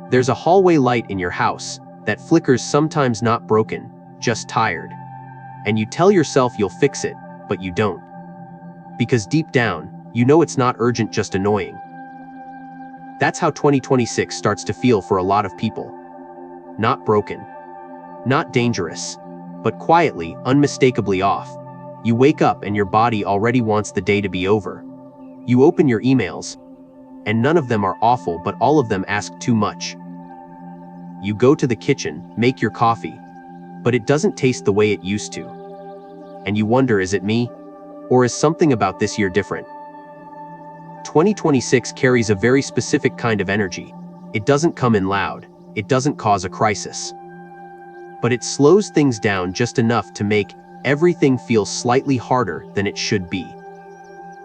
There's a hallway light in your house that flickers, sometimes not broken, just tired. And you tell yourself you'll fix it, but you don't. Because deep down, you know it's not urgent, just annoying. That's how 2026 starts to feel for a lot of people. Not broken. Not dangerous. But quietly, unmistakably off. You wake up and your body already wants the day to be over. You open your emails, and none of them are awful, but all of them ask too much. You go to the kitchen, make your coffee, but it doesn't taste the way it used to. And you wonder, is it me? Or is something about this year different? 2026 carries a very specific kind of energy. It doesn't come in loud. It doesn't cause a crisis. But it slows things down just enough to make everything feel slightly harder than it should be.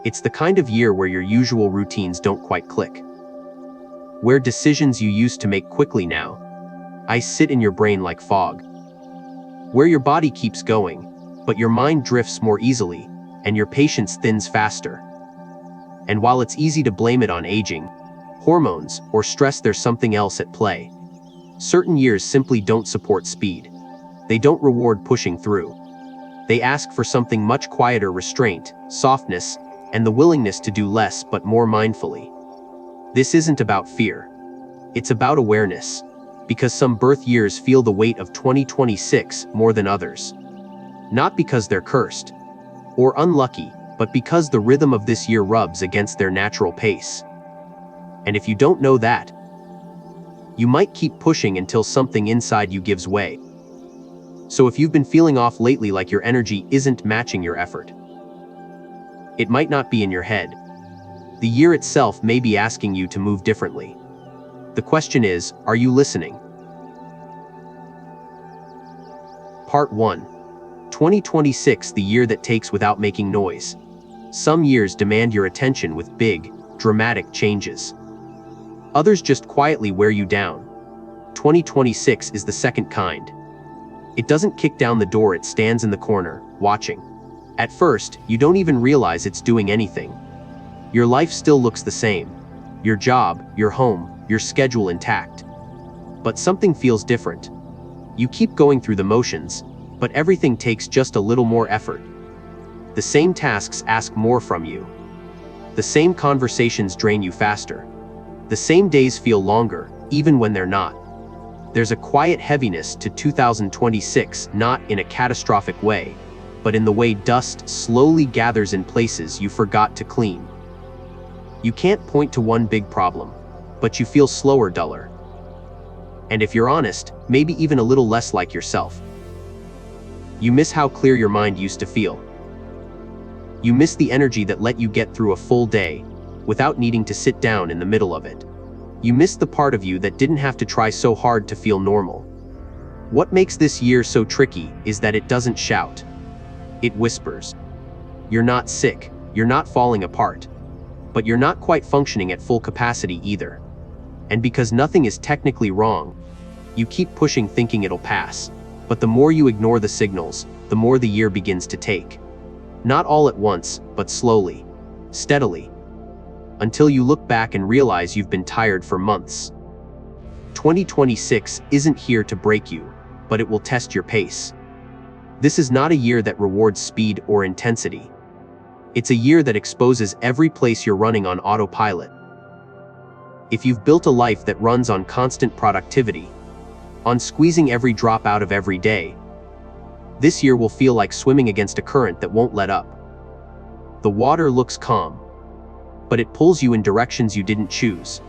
It's the kind of year where your usual routines don't quite click. Where decisions you used to make quickly now sit in your brain like fog. Where your body keeps going, but your mind drifts more easily, and your patience thins faster. And while it's easy to blame it on aging, hormones, or stress, there's something else at play. Certain years simply don't support speed. They don't reward pushing through. They ask for something much quieter: restraint, softness, and the willingness to do less but more mindfully. This isn't about fear. It's about awareness. Because some birth years feel the weight of 2026 more than others. Not because they're cursed or unlucky, but because the rhythm of this year rubs against their natural pace. And if you don't know that, you might keep pushing until something inside you gives way. So if you've been feeling off lately, like your energy isn't matching your effort, it might not be in your head. The year itself may be asking you to move differently. The question is, are you listening? Part 1. 2026, the year that takes without making noise. Some years demand your attention with big, dramatic changes. Others just quietly wear you down. 2026 is the second kind. It doesn't kick down the door, it stands in the corner, watching. At first, you don't even realize it's doing anything. Your life still looks the same. Your job, your home, your schedule intact. But something feels different. You keep going through the motions, but everything takes just a little more effort. The same tasks ask more from you. The same conversations drain you faster. The same days feel longer, even when they're not. There's a quiet heaviness to 2026, not in a catastrophic way, but in the way dust slowly gathers in places you forgot to clean. You can't point to one big problem, but you feel slower, duller. And if you're honest, maybe even a little less like yourself. You miss how clear your mind used to feel. You miss the energy that let you get through a full day without needing to sit down in the middle of it. You miss the part of you that didn't have to try so hard to feel normal. What makes this year so tricky is that it doesn't shout. It whispers. You're not sick, you're not falling apart, but you're not quite functioning at full capacity either. And because nothing is technically wrong, you keep pushing thinking it'll pass. But the more you ignore the signals, the more the year begins to take. Not all at once, but slowly, steadily, until you look back and realize you've been tired for months. 2026 isn't here to break you, but it will test your pace. This is not a year that rewards speed or intensity. It's a year that exposes every place you're running on autopilot. If you've built a life that runs on constant productivity, on squeezing every drop out of every day, this year will feel like swimming against a current that won't let up. The water looks calm, but it pulls you in directions you didn't choose.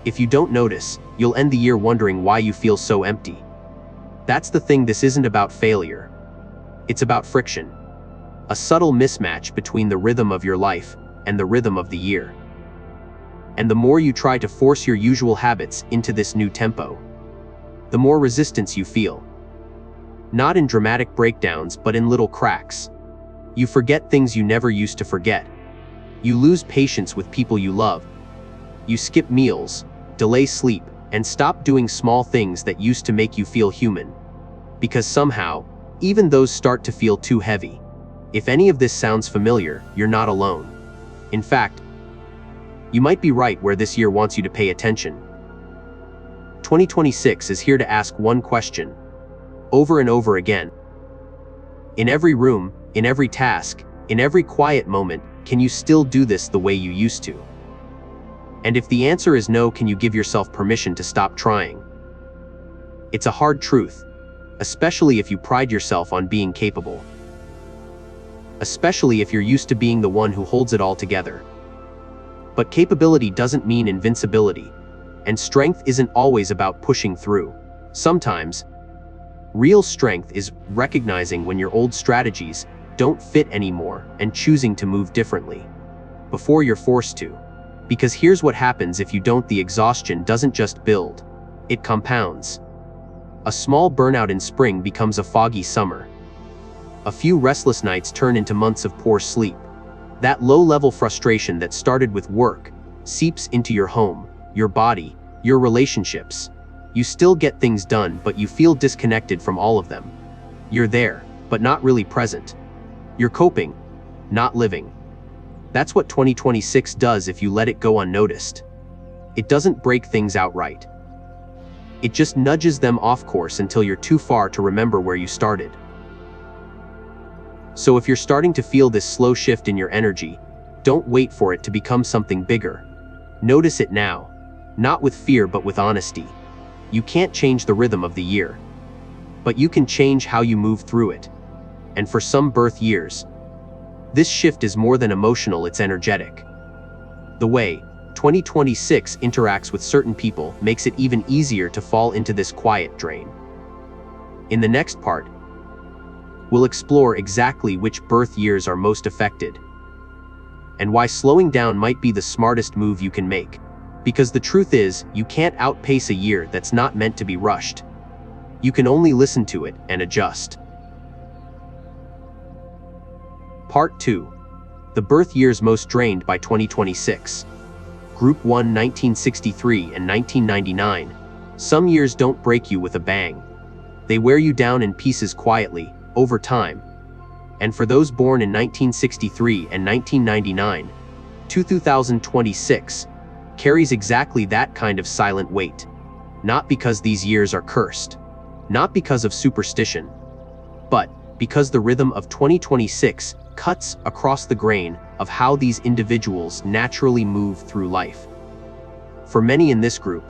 If you don't notice, you'll end the year wondering why you feel so empty. That's the thing, this isn't about failure. It's about friction. A subtle mismatch between the rhythm of your life and the rhythm of the year. And the more you try to force your usual habits into this new tempo, the more resistance you feel. Not in dramatic breakdowns, but in little cracks. You forget things you never used to forget. You lose patience with people you love. You skip meals, delay sleep, and stop doing small things that used to make you feel human. Because somehow, even those start to feel too heavy. If any of this sounds familiar, you're not alone. In fact, you might be right where this year wants you to pay attention. 2026 is here to ask one question, over and over again. In every room, in every task, in every quiet moment, can you still do this the way you used to? And if the answer is no, can you give yourself permission to stop trying? It's a hard truth, especially if you pride yourself on being capable. Especially if you're used to being the one who holds it all together. But capability doesn't mean invincibility, and strength isn't always about pushing through. Sometimes, real strength is recognizing when your old strategies don't fit anymore and choosing to move differently before you're forced to. Because here's what happens if you don't: the exhaustion doesn't just build, it compounds. A small burnout in spring becomes a foggy summer. A few restless nights turn into months of poor sleep. That low-level frustration that started with work seeps into your home, your body, your relationships. You still get things done, but you feel disconnected from all of them. You're there, but not really present. You're coping, not living. That's what 2026 does if you let it go unnoticed. It doesn't break things outright. It just nudges them off course until you're too far to remember where you started. So if you're starting to feel this slow shift in your energy, don't wait for it to become something bigger. Notice it now, not with fear but with honesty. You can't change the rhythm of the year, but you can change how you move through it. And for some birth years, this shift is more than emotional, it's energetic. The way 2026 interacts with certain people makes it even easier to fall into this quiet drain. In the next part, we'll explore exactly which birth years are most affected, and why slowing down might be the smartest move you can make. Because the truth is, you can't outpace a year that's not meant to be rushed. You can only listen to it and adjust. Part 2. The birth years most drained by 2026. Group 1, 1963 and 1999. Some years don't break you with a bang. They wear you down in pieces quietly, over time. And for those born in 1963 and 1999, 2026 carries exactly that kind of silent weight. Not because these years are cursed, not because of superstition, but because the rhythm of 2026 cuts across the grain of how these individuals naturally move through life. For many in this group,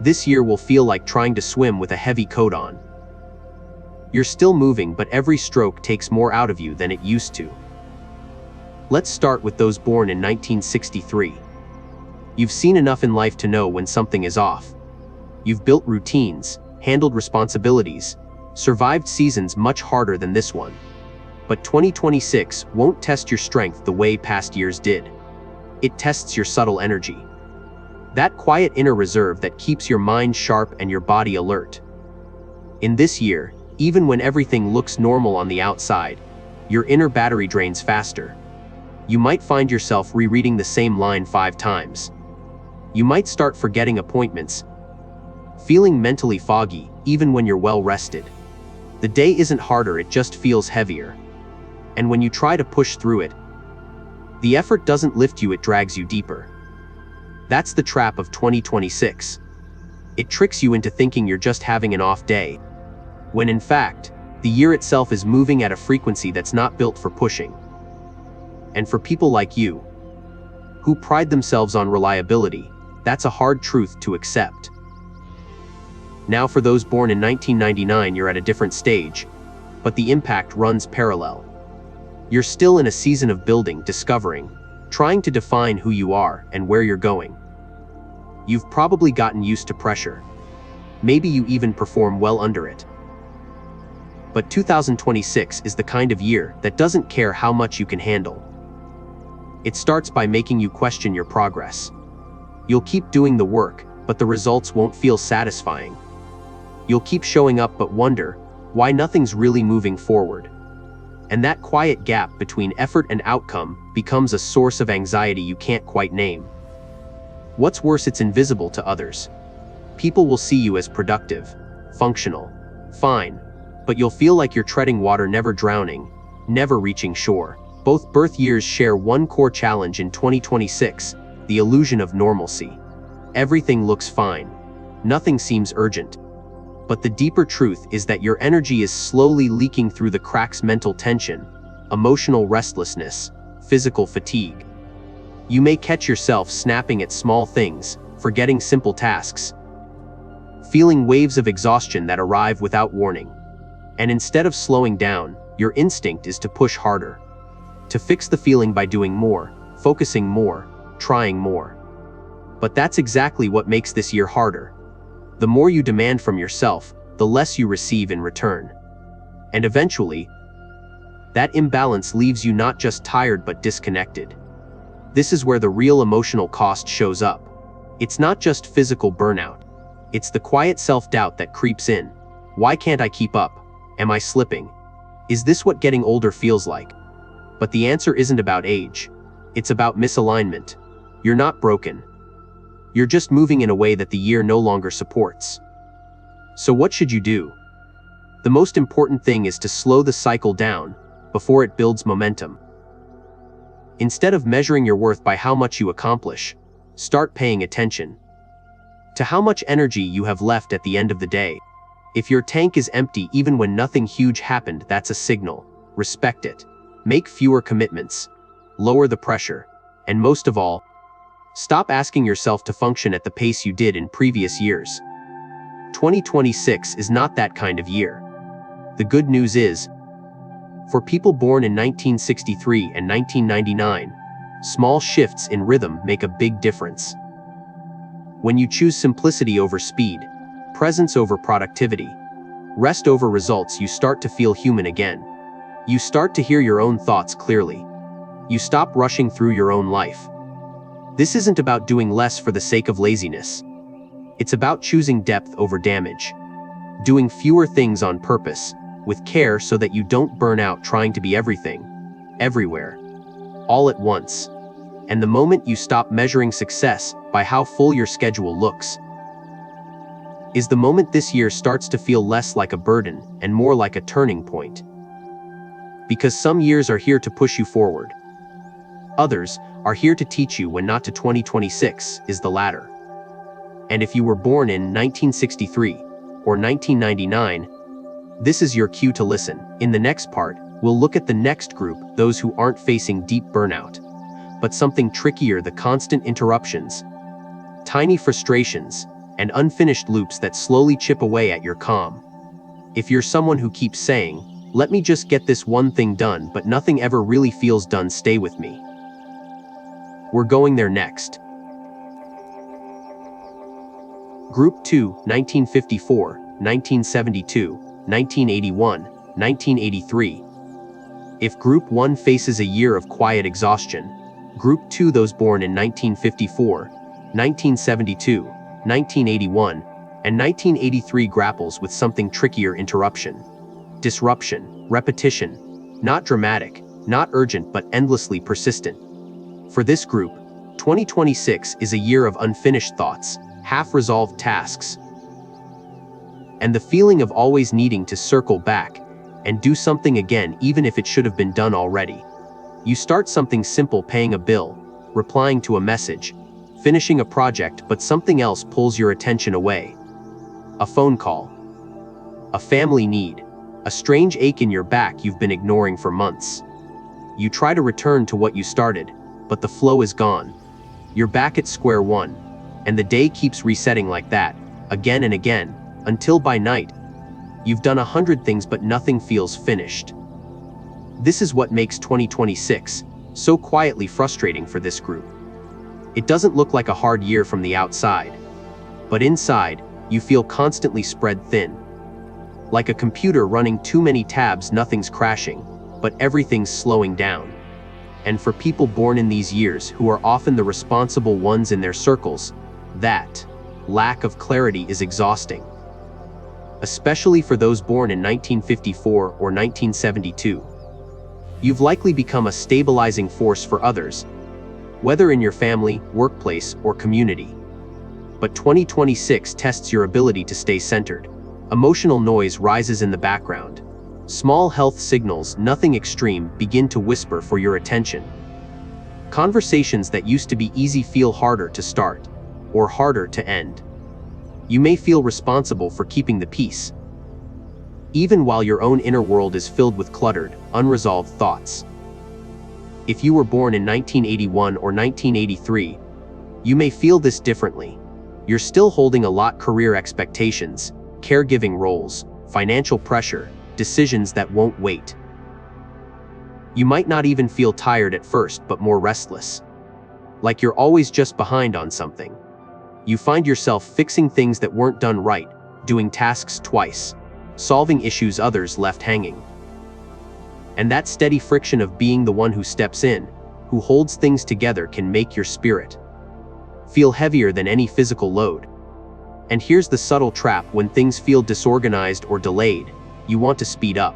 this year will feel like trying to swim with a heavy coat on. You're still moving, but every stroke takes more out of you than it used to. Let's start with those born in 1963. You've seen enough in life to know when something is off. You've built routines, handled responsibilities, survived seasons much harder than this one. But 2026 won't test your strength the way past years did. It tests your subtle energy. That quiet inner reserve that keeps your mind sharp and your body alert. In this year, even when everything looks normal on the outside, your inner battery drains faster. You might find yourself rereading the same line 5 times. You might start forgetting appointments, feeling mentally foggy, even when you're well rested. The day isn't harder, it just feels heavier. And when you try to push through it, the effort doesn't lift you, it drags you deeper. That's the trap of 2026. It tricks you into thinking you're just having an off day, when in fact, the year itself is moving at a frequency that's not built for pushing. And for people like you, who pride themselves on reliability, that's a hard truth to accept. Now for those born in 1999, you're at a different stage, but the impact runs parallel. You're still in a season of building, discovering, trying to define who you are and where you're going. You've probably gotten used to pressure. Maybe you even perform well under it. But 2026 is the kind of year that doesn't care how much you can handle. It starts by making you question your progress. You'll keep doing the work, but the results won't feel satisfying. You'll keep showing up but wonder why nothing's really moving forward. And that quiet gap between effort and outcome becomes a source of anxiety you can't quite name. What's worse, it's invisible to others. People will see you as productive, functional, fine, but you'll feel like you're treading water, never drowning, never reaching shore. Both birth years share one core challenge in 2026, the illusion of normalcy. Everything looks fine. Nothing seems urgent. But the deeper truth is that your energy is slowly leaking through the cracks: mental tension, emotional restlessness, physical fatigue. You may catch yourself snapping at small things, forgetting simple tasks, feeling waves of exhaustion that arrive without warning. And instead of slowing down, your instinct is to push harder, to fix the feeling by doing more, focusing more, trying more. But that's exactly what makes this year harder. The more you demand from yourself, the less you receive in return. And eventually, that imbalance leaves you not just tired but disconnected. This is where the real emotional cost shows up. It's not just physical burnout. It's the quiet self-doubt that creeps in. Why can't I keep up? Am I slipping? Is this what getting older feels like? But the answer isn't about age. It's about misalignment. You're not broken. You're just moving in a way that the year no longer supports. So what should you do? The most important thing is to slow the cycle down before it builds momentum. Instead of measuring your worth by how much you accomplish, start paying attention to how much energy you have left at the end of the day. If your tank is empty even when nothing huge happened, that's a signal. Respect it. Make fewer commitments. Lower the pressure. And most of all, stop asking yourself to function at the pace you did in previous years. 2026 is not that kind of year. The good news is, for people born in 1963 and 1999, small shifts in rhythm make a big difference. When you choose simplicity over speed, presence over productivity, rest over results, you start to feel human again. You start to hear your own thoughts clearly. You stop rushing through your own life. This isn't about doing less for the sake of laziness. It's about choosing depth over damage. Doing fewer things on purpose, with care, so that you don't burn out trying to be everything, everywhere, all at once. And the moment you stop measuring success by how full your schedule looks, is the moment this year starts to feel less like a burden and more like a turning point. Because some years are here to push you forward. Others are here to teach you when not to. 2026 is the latter. And if you were born in 1963 or 1999, this is your cue to listen. In the next part, we'll look at the next group, those who aren't facing deep burnout, but something trickier: the constant interruptions, tiny frustrations, and unfinished loops that slowly chip away at your calm. If you're someone who keeps saying, "Let me just get this one thing done," but nothing ever really feels done, stay with me. We're going there next. Group 2, 1954, 1972, 1981, 1983. If Group 1 faces a year of quiet exhaustion, Group 2, those born in 1954, 1972, 1981, and 1983, grapples with something trickier: interruption, disruption, repetition. Not dramatic, not urgent, but endlessly persistent. For this group, 2026 is a year of unfinished thoughts, half-resolved tasks, and the feeling of always needing to circle back and do something again even if it should have been done already. You start something simple: paying a bill, replying to a message, finishing a project, but something else pulls your attention away. A phone call, a family need, a strange ache in your back you've been ignoring for months. You try to return to what you started, but the flow is gone. You're back at square one, and the day keeps resetting like that, again and again, until by night, you've done 100 things but nothing feels finished. This is what makes 2026 so quietly frustrating for this group. It doesn't look like a hard year from the outside, but inside, you feel constantly spread thin. Like a computer running too many tabs, nothing's crashing, but everything's slowing down. And for people born in these years, who are often the responsible ones in their circles, that lack of clarity is exhausting. Especially for those born in 1954 or 1972. You've likely become a stabilizing force for others, whether in your family, workplace, or community. But 2026 tests your ability to stay centered. Emotional noise rises in the background. Small health signals, nothing extreme, begin to whisper for your attention. Conversations that used to be easy feel harder to start, or harder to end. You may feel responsible for keeping the peace, even while your own inner world is filled with cluttered, unresolved thoughts. If you were born in 1981 or 1983, you may feel this differently. You're still holding a lot: career expectations, caregiving roles, financial pressure, decisions that won't wait. You might not even feel tired at first, but more restless. Like you're always just behind on something. You find yourself fixing things that weren't done right, doing tasks twice, solving issues others left hanging. And that steady friction of being the one who steps in, who holds things together, can make your spirit feel heavier than any physical load. And here's the subtle trap: when things feel disorganized or delayed, you want to speed up.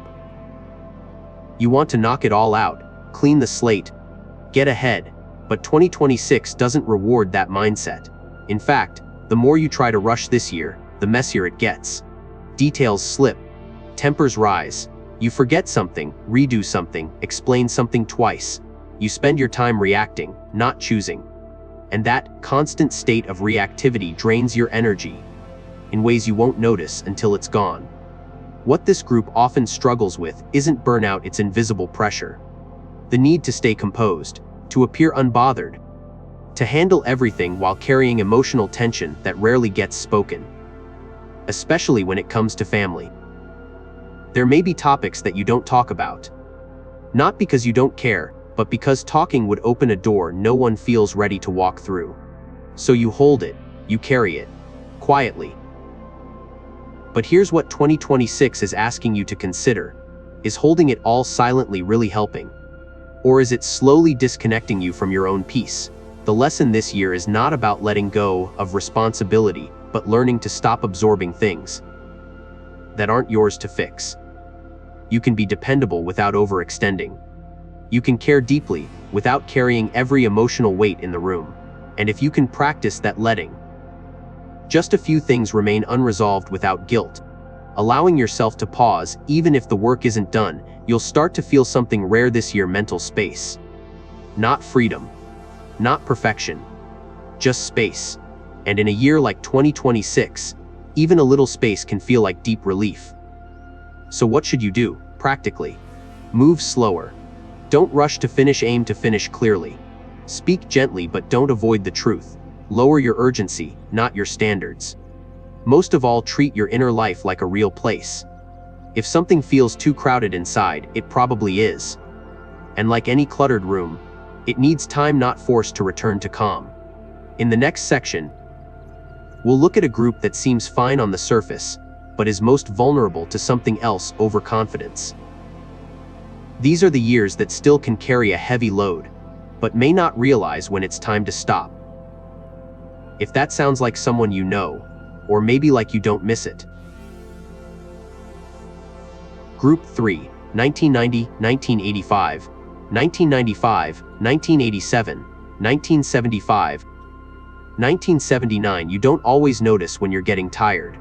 You want to knock it all out, clean the slate, get ahead. But 2026 doesn't reward that mindset. In fact, the more you try to rush this year, the messier it gets. Details slip, tempers rise. You forget something, redo something, explain something twice. You spend your time reacting, not choosing. And that constant state of reactivity drains your energy in ways you won't notice until it's gone. What this group often struggles with isn't burnout, it's invisible pressure. The need to stay composed, to appear unbothered, to handle everything while carrying emotional tension that rarely gets spoken. Especially when it comes to family. There may be topics that you don't talk about. Not because you don't care, but because talking would open a door no one feels ready to walk through. So you hold it, you carry it, quietly. But here's what 2026 is asking you to consider. Is holding it all silently really helping? Or is it slowly disconnecting you from your own peace? The lesson this year is not about letting go of responsibility, but learning to stop absorbing things that aren't yours to fix. You can be dependable without overextending. You can care deeply without carrying every emotional weight in the room. And if you can practice that letting just a few things remain unresolved without guilt, allowing yourself to pause even if the work isn't done, you'll start to feel something rare this year: mental space. Not freedom, not perfection, just space. And in a year like 2026, even a little space can feel like deep relief. So what should you do, practically? Move slower. Don't rush to finish, aim to finish clearly. Speak gently, but don't avoid the truth. Lower your urgency, not your standards. Most of all, treat your inner life like a real place. If something feels too crowded inside, it probably is. And like any cluttered room, it needs time, not force, to return to calm. In the next section, we'll look at a group that seems fine on the surface, but is most vulnerable to something else: overconfidence. These are the years that still can carry a heavy load, but may not realize when it's time to stop. If that sounds like someone you know, or maybe like you don't miss it. Group 3, 1990, 1985, 1995, 1987, 1975, 1979. You don't always notice when you're getting tired,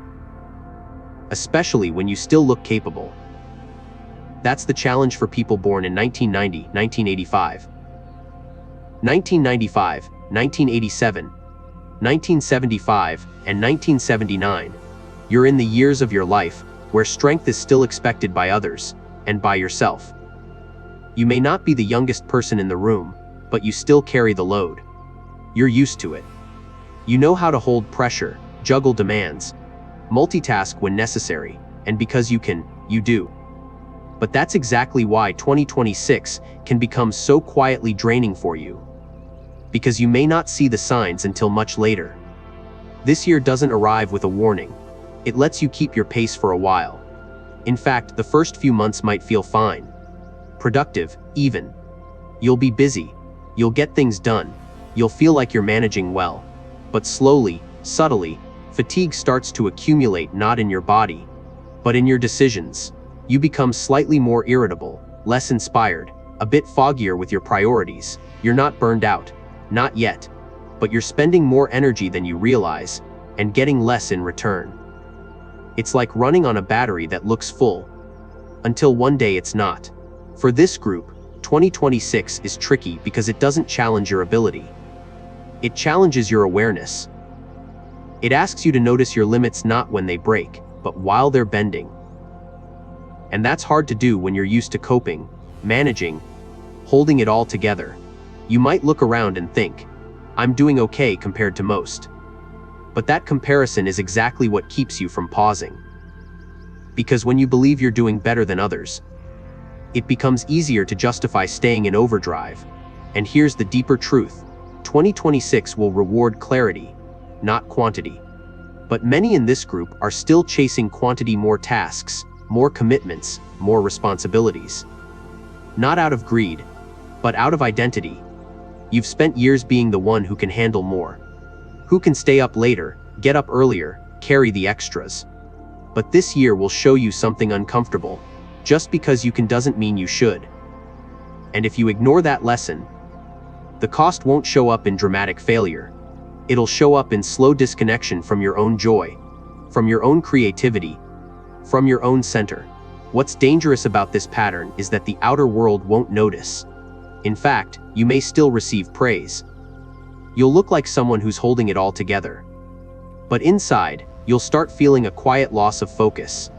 especially when you still look capable. That's the challenge for people born in 1990, 1985, 1995, 1987, 1975, and 1979. You're in the years of your life where strength is still expected by others, and by yourself. You may not be the youngest person in the room, but you still carry the load. You're used to it. You know how to hold pressure, juggle demands, multitask when necessary, and because you can, you do. But that's exactly why 2026 can become so quietly draining for you. Because you may not see the signs until much later. This year doesn't arrive with a warning. It lets you keep your pace for a while. In fact, the first few months might feel fine. Productive, even. You'll be busy. You'll get things done. You'll feel like you're managing well. But slowly, subtly, fatigue starts to accumulate, not in your body, but in your decisions. You become slightly more irritable, less inspired, a bit foggier with your priorities. You're not burned out. Not yet. But you're spending more energy than you realize, and getting less in return. It's like running on a battery that looks full, until one day it's not. For this group, 2026 is tricky because it doesn't challenge your ability. It challenges your awareness. It asks you to notice your limits not when they break, but while they're bending. And that's hard to do when you're used to coping, managing, holding it all together. You might look around and think, I'm doing okay compared to most. But that comparison is exactly what keeps you from pausing. Because when you believe you're doing better than others, it becomes easier to justify staying in overdrive. And here's the deeper truth. 2026 will reward clarity, not quantity. But many in this group are still chasing quantity, more tasks, more commitments, more responsibilities. Not out of greed, but out of identity. You've spent years being the one who can handle more, who can stay up later, get up earlier, carry the extras. But this year will show you something uncomfortable. Just because you can doesn't mean you should. And if you ignore that lesson, the cost won't show up in dramatic failure. It'll show up in slow disconnection from your own joy, from your own creativity, from your own center. What's dangerous about this pattern is that the outer world won't notice. In fact, you may still receive praise. You'll look like someone who's holding it all together. But inside, you'll start feeling a quiet loss of focus.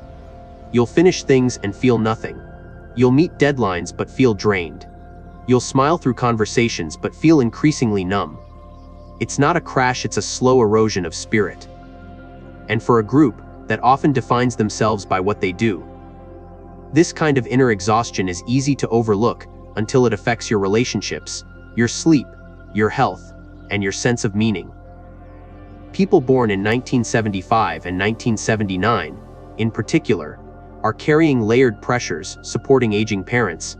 You'll finish things and feel nothing. You'll meet deadlines but feel drained. You'll smile through conversations but feel increasingly numb. It's not a crash, it's a slow erosion of spirit. And for a group that often defines themselves by what they do, this kind of inner exhaustion is easy to overlook until it affects your relationships, your sleep, your health, and your sense of meaning. People born in 1975 and 1979, in particular, are carrying layered pressures, supporting aging parents,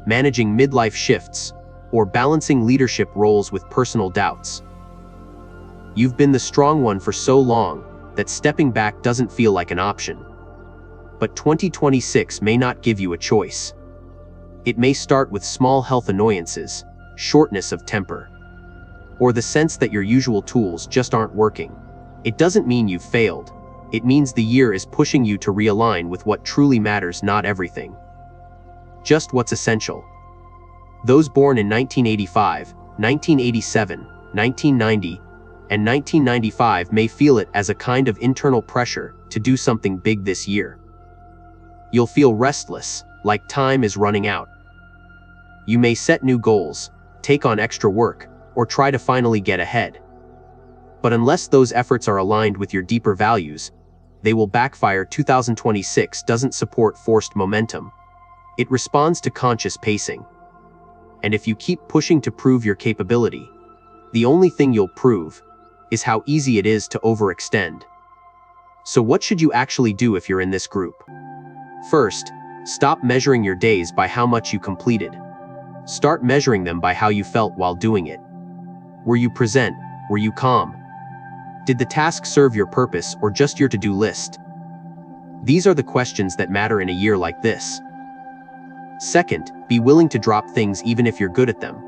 managing midlife shifts, or balancing leadership roles with personal doubts. You've been the strong one for so long that stepping back doesn't feel like an option. But 2026 may not give you a choice. It may start with small health annoyances, shortness of temper, or the sense that your usual tools just aren't working. It doesn't mean you've failed. It means the year is pushing you to realign with what truly matters, not everything, just what's essential. Those born in 1985, 1987, 1990, and 1995 may feel it as a kind of internal pressure to do something big this year. You'll feel restless, like time is running out. You may set new goals, take on extra work, or try to finally get ahead. But unless those efforts are aligned with your deeper values, they will backfire. 2026 doesn't support forced momentum. It responds to conscious pacing. And if you keep pushing to prove your capability, the only thing you'll prove is how easy it is to overextend. So what should you actually do if you're in this group? First, stop measuring your days by how much you completed. Start measuring them by how you felt while doing it. Were you present? Were you calm? Did the task serve your purpose or just your to-do list? These are the questions that matter in a year like this. Second, be willing to drop things even if you're good at them.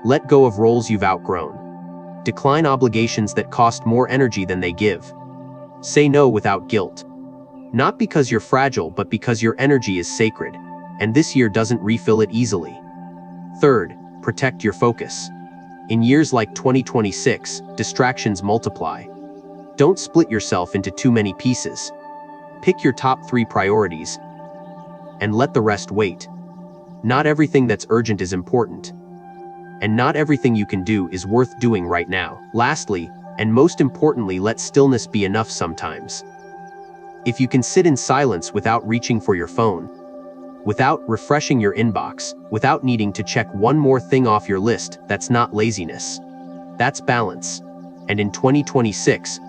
Let go of roles you've outgrown. Decline obligations that cost more energy than they give. Say no without guilt. Not because you're fragile, but because your energy is sacred, and this year doesn't refill it easily. Third, protect your focus. In years like 2026, distractions multiply. Don't split yourself into too many pieces. Pick your top 3 priorities, and let the rest wait. Not everything that's urgent is important, and not everything you can do is worth doing right now. Lastly, and most importantly, let stillness be enough sometimes. If you can sit in silence without reaching for your phone, without refreshing your inbox, without needing to check one more thing off your list, that's not laziness. That's balance. And in 2026,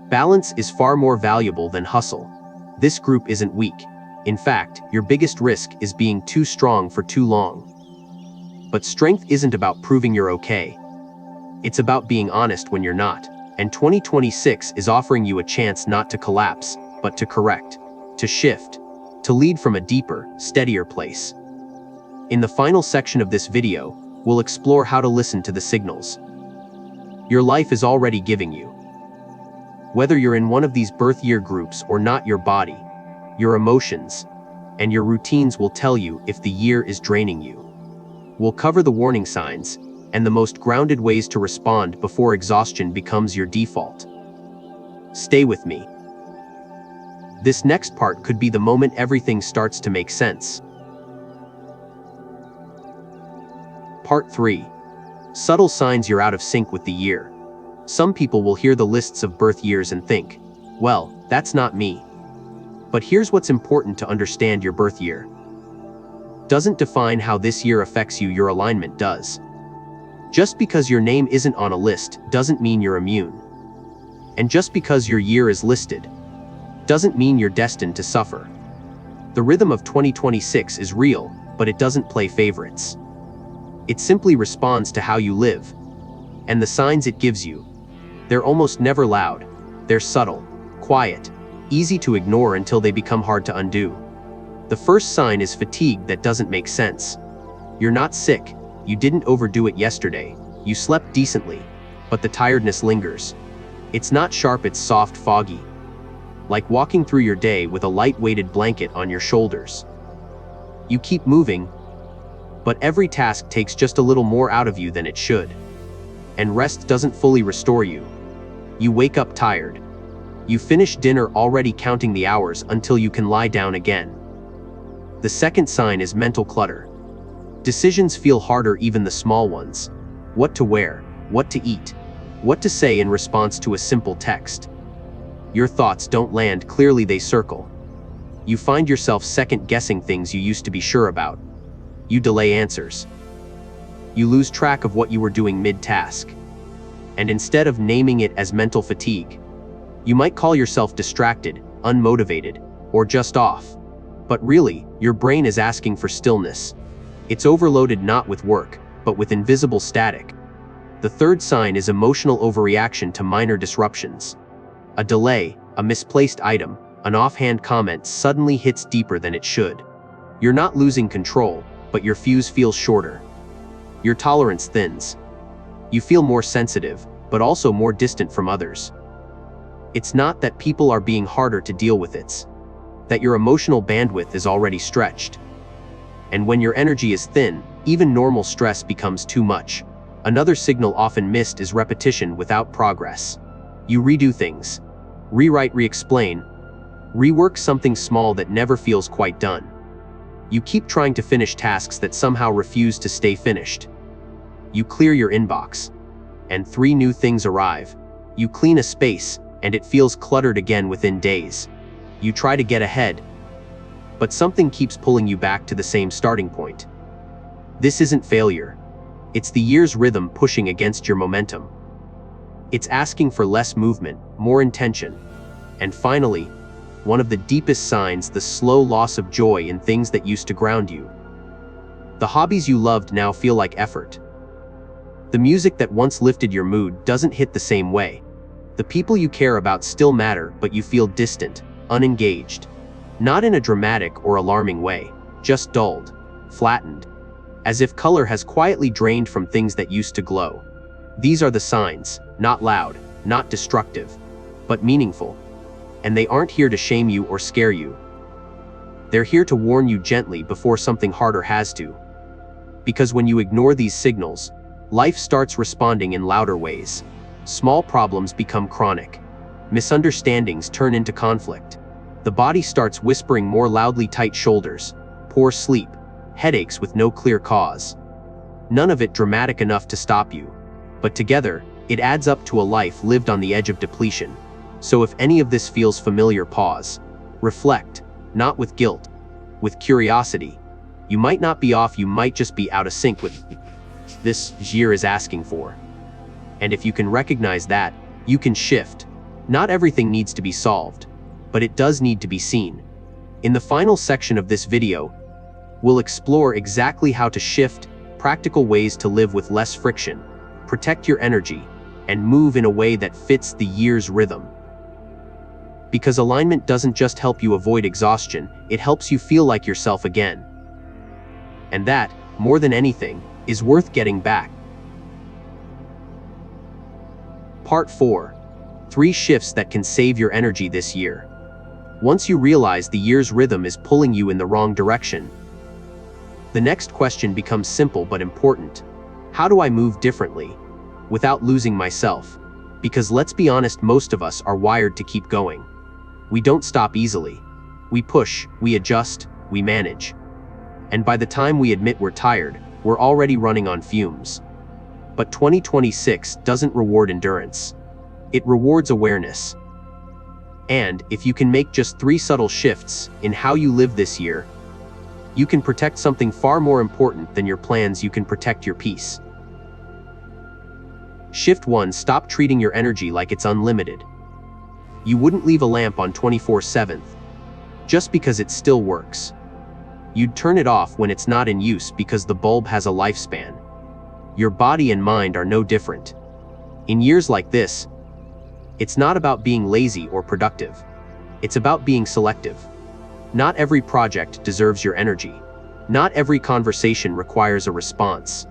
balance is far more valuable than hustle. This group isn't weak. In fact, your biggest risk is being too strong for too long. But strength isn't about proving you're okay. It's about being honest when you're not. And 2026 is offering you a chance not to collapse, but to correct, to shift, to lead from a deeper, steadier place. In the final section of this video, we'll explore how to listen to the signals your life is already giving you. Whether you're in one of these birth year groups or not, your body, your emotions, and your routines will tell you if the year is draining you. We'll cover the warning signs and the most grounded ways to respond before exhaustion becomes your default. Stay with me. This next part could be the moment everything starts to make sense. Part 3. Subtle signs you're out of sync with the year. Some people will hear the lists of birth years and think, well, that's not me. But here's what's important to understand: your birth year doesn't define how this year affects you, your alignment does. Just because your name isn't on a list doesn't mean you're immune. And just because your year is listed doesn't mean you're destined to suffer. The rhythm of 2026 is real, but it doesn't play favorites. It simply responds to how you live. And the signs it gives you, they're almost never loud. They're subtle, quiet, easy to ignore until they become hard to undo. The first sign is fatigue that doesn't make sense. You're not sick. You didn't overdo it yesterday. You slept decently, but the tiredness lingers. It's not sharp, it's soft, foggy. Like walking through your day with a light-weighted blanket on your shoulders. You keep moving, but every task takes just a little more out of you than it should. And rest doesn't fully restore you. You wake up tired. You finish dinner already counting the hours until you can lie down again. The second sign is mental clutter. Decisions feel harder, even the small ones. What to wear, what to eat, what to say in response to a simple text. Your thoughts don't land clearly, they circle. You find yourself second-guessing things you used to be sure about. You delay answers. You lose track of what you were doing mid-task. And instead of naming it as mental fatigue, you might call yourself distracted, unmotivated, or just off. But really, your brain is asking for stillness. It's overloaded not with work, but with invisible static. The third sign is emotional overreaction to minor disruptions. A delay, a misplaced item, an offhand comment suddenly hits deeper than it should. You're not losing control, but your fuse feels shorter. Your tolerance thins. You feel more sensitive, but also more distant from others. It's not that people are being harder to deal with, it's that your emotional bandwidth is already stretched. And when your energy is thin, even normal stress becomes too much. Another signal often missed is repetition without progress. You redo things. Rewrite, re-explain. Rework something small that never feels quite done. You keep trying to finish tasks that somehow refuse to stay finished. You clear your inbox, and 3 new things arrive. You clean a space, and it feels cluttered again within days. You try to get ahead, but something keeps pulling you back to the same starting point. This isn't failure. It's the year's rhythm pushing against your momentum. It's asking for less movement, more intention. And finally, one of the deepest signs, the slow loss of joy in things that used to ground you. The hobbies you loved now feel like effort. The music that once lifted your mood doesn't hit the same way. The people you care about still matter, but you feel distant, unengaged. Not in a dramatic or alarming way, just dulled, flattened, as if color has quietly drained from things that used to glow. These are the signs, not loud, not destructive, but meaningful. And they aren't here to shame you or scare you. They're here to warn you gently before something harder has to. Because when you ignore these signals, life starts responding in louder ways. Small problems become chronic. Misunderstandings turn into conflict. The body starts whispering more loudly: tight shoulders, poor sleep, headaches with no clear cause. None of it dramatic enough to stop you. But together, it adds up to a life lived on the edge of depletion. So if any of this feels familiar, pause. Reflect, not with guilt, with curiosity. You might not be off, you might just be out of sync with this year is asking for. And if you can recognize that, you can shift. Not everything needs to be solved, but it does need to be seen. In the final section of this video, we'll explore exactly how to shift, practical ways to live with less friction, protect your energy, and move in a way that fits the year's rhythm. Because alignment doesn't just help you avoid exhaustion, it helps you feel like yourself again. And that, more than anything, is worth getting back. Part 4. 3 shifts that can save your energy this year. Once you realize the year's rhythm is pulling you in the wrong direction, the next question becomes simple but important. How do I move differently, without losing myself? Because let's be honest, most of us are wired to keep going. We don't stop easily. We push, we adjust, we manage. And by the time we admit we're tired, we're already running on fumes. But 2026 doesn't reward endurance. It rewards awareness. And if you can make just 3 subtle shifts in how you live this year, you can protect something far more important than your plans. You can protect your peace. Shift 1. Stop treating your energy like it's unlimited. You wouldn't leave a lamp on 24/7 just because it still works. You'd turn it off when it's not in use because the bulb has a lifespan. Your body and mind are no different. In years like this, it's not about being lazy or productive. It's about being selective. Not every project deserves your energy. Not every conversation requires a response.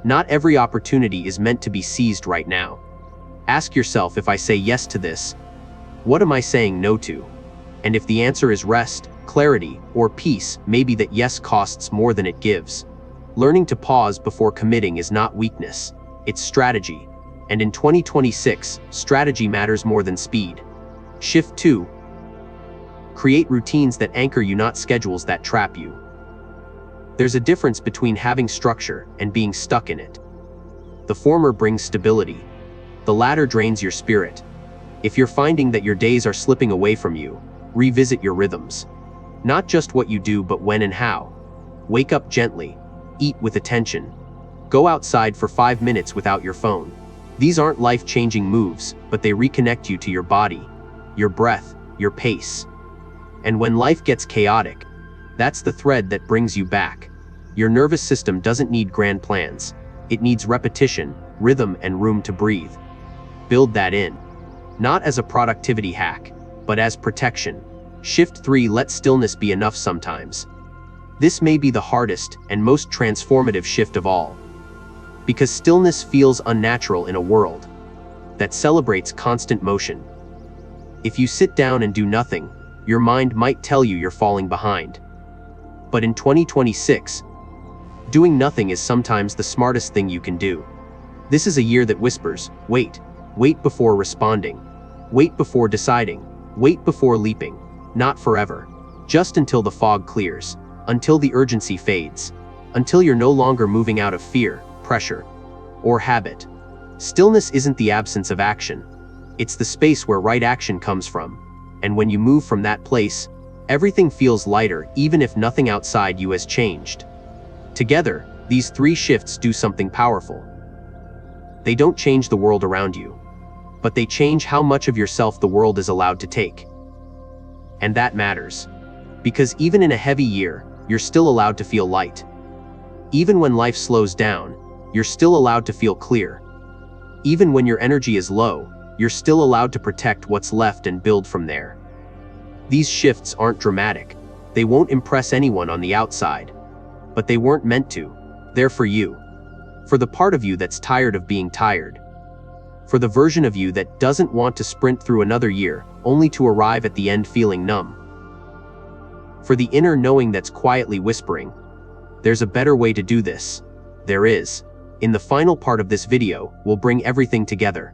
Not every opportunity is meant to be seized right now. Ask yourself, if I say yes to this, what am I saying no to? And if the answer is rest, clarity, or peace, maybe that yes costs more than it gives. Learning to pause before committing is not weakness, it's strategy. And in 2026, strategy matters more than speed. Shift 2. Create routines that anchor you, not schedules that trap you. There's a difference between having structure and being stuck in it. The former brings stability. The latter drains your spirit. If you're finding that your days are slipping away from you, revisit your rhythms. Not just what you do, but when and how. Wake up gently. Eat with attention. Go outside for 5 minutes without your phone. These aren't life-changing moves, but they reconnect you to your body, your breath, your pace. And when life gets chaotic, that's the thread that brings you back. Your nervous system doesn't need grand plans. It needs repetition, rhythm, and room to breathe. Build that in. Not as a productivity hack, but as protection. Shift 3. Let stillness be enough sometimes. This may be the hardest and most transformative shift of all. Because stillness feels unnatural in a world that celebrates constant motion. If you sit down and do nothing, your mind might tell you you're falling behind. But in 2026, doing nothing is sometimes the smartest thing you can do. This is a year that whispers, wait. Wait before responding. Wait before deciding. Wait before leaping. Not forever. Just until the fog clears. Until the urgency fades. Until you're no longer moving out of fear, pressure, or habit. Stillness isn't the absence of action. It's the space where right action comes from. And when you move from that place, everything feels lighter, even if nothing outside you has changed. Together, these 3 shifts do something powerful. They don't change the world around you, but they change how much of yourself the world is allowed to take. And that matters. Because even in a heavy year, you're still allowed to feel light. Even when life slows down, you're still allowed to feel clear. Even when your energy is low, you're still allowed to protect what's left and build from there. These shifts aren't dramatic. They won't impress anyone on the outside. But they weren't meant to. They're for you. For the part of you that's tired of being tired. For the version of you that doesn't want to sprint through another year, only to arrive at the end feeling numb. For the inner knowing that's quietly whispering, there's a better way to do this. There is. In the final part of this video, we'll bring everything together.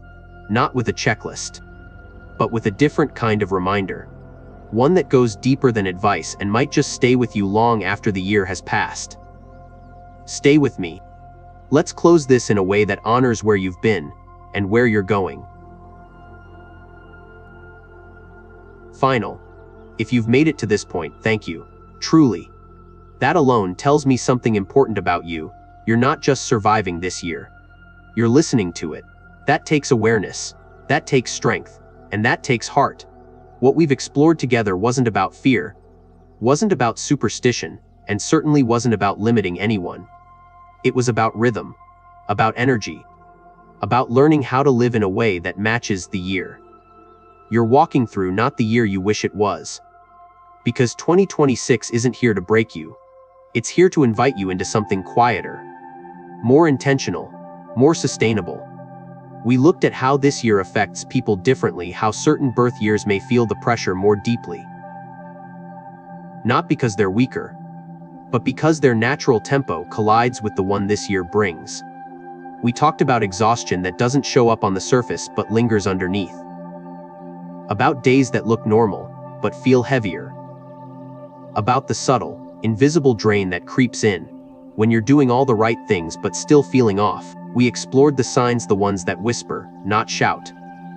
Not with a checklist, but with a different kind of reminder. One that goes deeper than advice and might just stay with you long after the year has passed. Stay with me. Let's close this in a way that honors where you've been and where you're going. Final. If you've made it to this point, thank you. Truly. That alone tells me something important about you. You're not just surviving this year. You're listening to it. That takes awareness. That takes strength. And that takes heart. What we've explored together wasn't about fear, wasn't about superstition, and certainly wasn't about limiting anyone. It was about rhythm, about energy, about learning how to live in a way that matches the year you're walking through, not the year you wish it was. Because 2026 isn't here to break you. It's here to invite you into something quieter, more intentional, more sustainable. We looked at how this year affects people differently, how certain birth years may feel the pressure more deeply. Not because they're weaker, but because their natural tempo collides with the one this year brings. We talked about exhaustion that doesn't show up on the surface but lingers underneath. About days that look normal, but feel heavier. About the subtle, invisible drain that creeps in when you're doing all the right things but still feeling off. We explored the signs, the ones that whisper, not shout.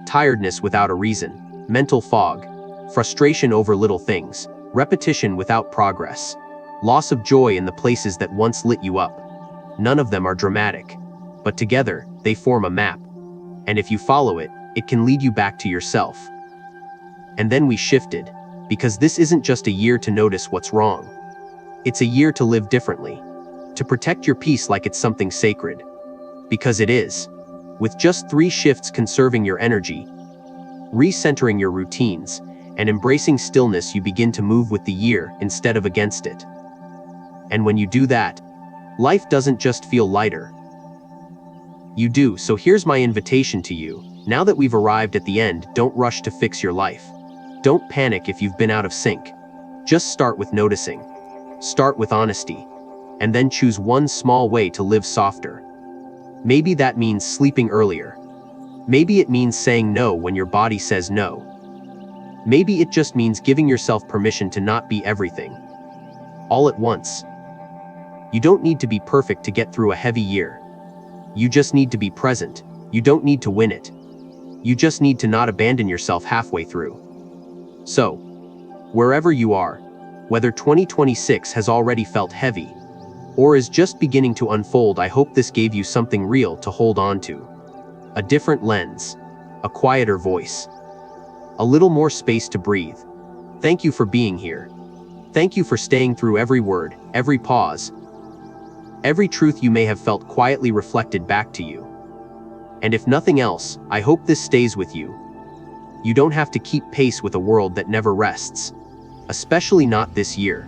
Tiredness without a reason, mental fog, frustration over little things, repetition without progress, loss of joy in the places that once lit you up. None of them are dramatic, but together, they form a map. And if you follow it, it can lead you back to yourself. And then we shifted, because this isn't just a year to notice what's wrong. It's a year to live differently, to protect your peace like it's something sacred. Because it is. With just 3 shifts: conserving your energy, recentering your routines, and embracing stillness, you begin to move with the year instead of against it. And when you do that, life doesn't just feel lighter. You do. So here's my invitation to you. Now that we've arrived at the end, don't rush to fix your life. Don't panic if you've been out of sync. Just start with noticing. Start with honesty. And then choose one small way to live softer. Maybe that means sleeping earlier. Maybe it means saying no when your body says no. Maybe it just means giving yourself permission to not be everything all at once. You don't need to be perfect to get through a heavy year. You just need to be present. You don't need to win it. You just need to not abandon yourself halfway through. So, wherever you are, whether 2026 has already felt heavy or is just beginning to unfold, I hope this gave you something real to hold on to. A different lens, a quieter voice, a little more space to breathe. Thank you for being here. Thank you for staying through every word, every pause, every truth you may have felt quietly reflected back to you. And if nothing else, I hope this stays with you. You don't have to keep pace with a world that never rests, especially not this year.